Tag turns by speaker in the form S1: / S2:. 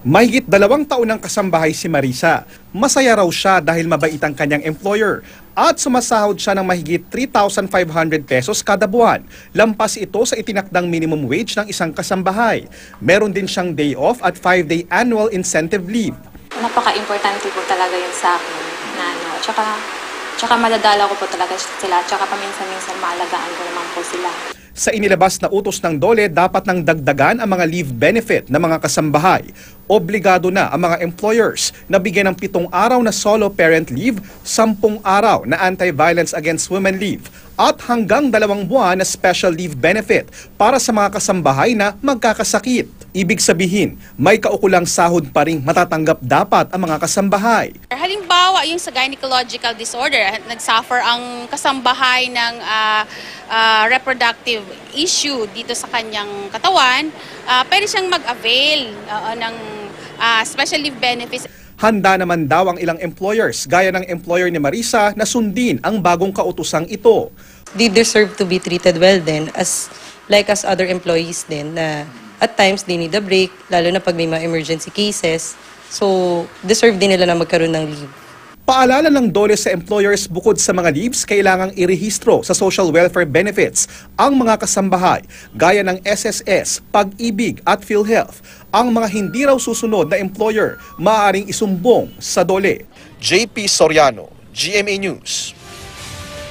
S1: Mahigit 2 taon ng kasambahay si Marisa. Masaya raw siya dahil mabait ang kanyang employer at sumasahod siya ng mahigit 3,500 pesos kada buwan. Lampas ito sa itinakdang minimum wage ng isang kasambahay. Meron din siyang day off at 5-day annual incentive leave.
S2: Napaka-importante po talaga yun sa akin na tsaka madadala ko po talaga sila, tsaka paminsan-minsan maalagaan ko naman po sila.
S1: Sa inilabas na utos ng DOLE, dapat nang dagdagan ang mga leave benefit ng mga kasambahay. Obligado na ang mga employers na bigyan ng 7 araw na solo parent leave, 10 araw na anti-violence against women leave, at hanggang 2 buwan na special leave benefit para sa mga kasambahay na magkakasakit. Ibig sabihin, may kaukulang sahod pa ring matatanggap dapat ang mga kasambahay.
S3: Halimbawa, yung sa gynecological disorder, nagsuffer ang kasambahay ng reproductive issue dito sa kanyang katawan, pwede siyang mag-avail ng special leave benefits.
S1: Handa naman daw ang ilang employers, gaya ng employer ni Marisa, na sundin ang bagong kautusang ito.
S4: They deserve to be treated well then, like as other employees din, na at times they need a break, lalo na pag may mga emergency cases. So, deserve din nila na magkaroon ng leave.
S1: Paalala ng DOLE sa employers, bukod sa mga leaves, kailangang irehistro sa social welfare benefits ang mga kasambahay, gaya ng SSS, Pag-ibig at PhilHealth. Ang mga hindi raw susunod na employer, maaaring isumbong sa DOLE. JP Soriano, GMA News.